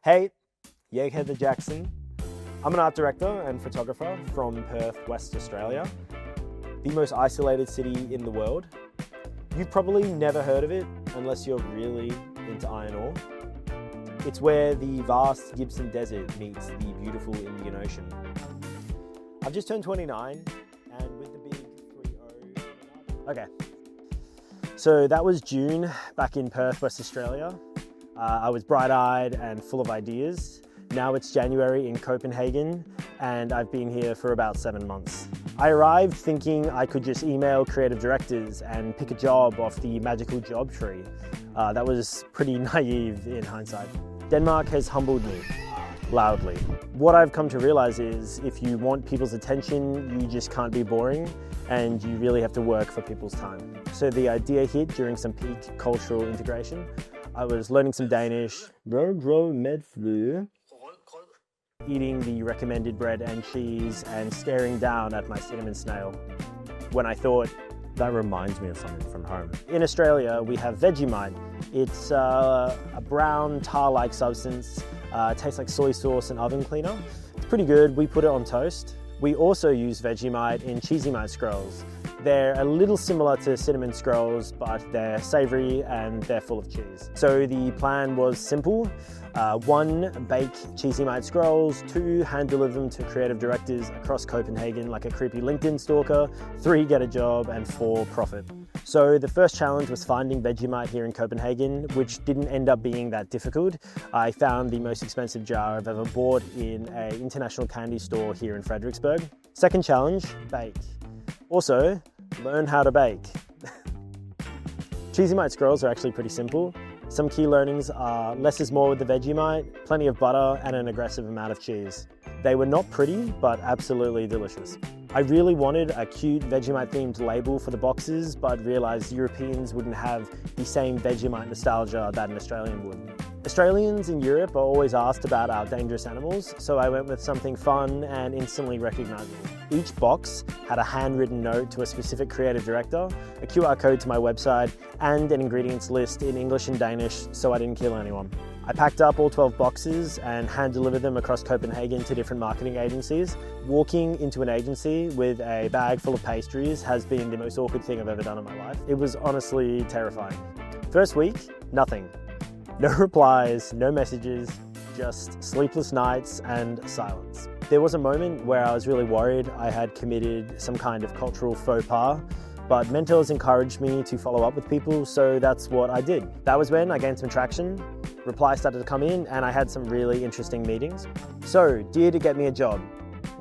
Hey, Heather Jackson. I'm an art director and photographer from Perth, West Australia, the most isolated city in the world. You've probably never heard of it unless you're really into iron ore. It's where the vast Gibson Desert meets the beautiful Indian Ocean. I've just turned 29 and with the big 3-0. Okay, so that was June back in Perth, West Australia. I was bright-eyed and full of ideas. Now it's January in Copenhagen and I've been here for about 7 months. I arrived thinking I could just email creative directors and pick a job off the magical job tree. That was pretty naive in hindsight. Denmark has humbled me, loudly. What I've come to realize is if you want people's attention, you just can't be boring and you really have to work for people's time. So the idea hit during some peak cultural integration. I was learning some Danish, eating the recommended bread and cheese and staring down at my cinnamon snail when I thought, that reminds me of something from home. In Australia, we have Vegemite. It's a brown tar-like substance. Tastes like soy sauce and oven cleaner. It's pretty good. We put it on toast. We also use Vegemite in Cheesymite Snegle. They're a little similar to cinnamon scrolls, but they're savory and they're full of cheese. So the plan was simple. 1, bake Cheesymite Snegle. 2, hand deliver them to creative directors across Copenhagen like a creepy LinkedIn stalker. 3, get a job, and 4, profit. So the first challenge was finding Vegemite here in Copenhagen, which didn't end up being that difficult. I found the most expensive jar I've ever bought in an international candy store here in Frederiksberg. Second challenge, bake. Also, learn how to bake. Cheesymite Snegle are actually pretty simple. Some key learnings are less is more with the Vegemite, plenty of butter, and an aggressive amount of cheese. They were not pretty, but absolutely delicious. I really wanted a cute Vegemite themed label for the boxes, but realized Europeans wouldn't have the same Vegemite nostalgia that an Australian would. Australians in Europe are always asked about our dangerous animals, so I went with something fun and instantly recognizable. Each box had a handwritten note to a specific creative director, a QR code to my website, and an ingredients list in English and Danish, so I didn't kill anyone. I packed up all 12 boxes and hand delivered them across Copenhagen to different marketing agencies. Walking into an agency with a bag full of pastries has been the most awkward thing I've ever done in my life. It was honestly terrifying. First week, nothing. No replies, no messages, just sleepless nights and silence. There was a moment where I was really worried I had committed some kind of cultural faux pas, but mentors encouraged me to follow up with people, so that's what I did. That was when I gained some traction, replies started to come in, and I had some really interesting meetings. So, did it get me a job?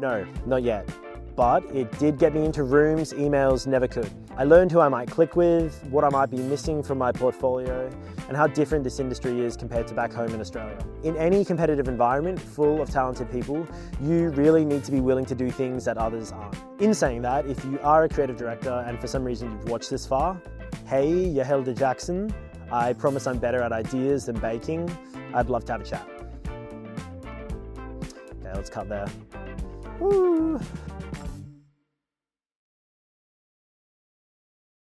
No, not yet. But it did get me into rooms emails never could. I learned who I might click with, what I might be missing from my portfolio, and how different this industry is compared to back home in Australia. In any competitive environment full of talented people, you really need to be willing to do things that others aren't. In saying that, if you are a creative director and for some reason you've watched this far, hey, Heather Jackson, I promise I'm better at ideas than baking. I'd love to have a chat. Okay, let's cut there. Woo.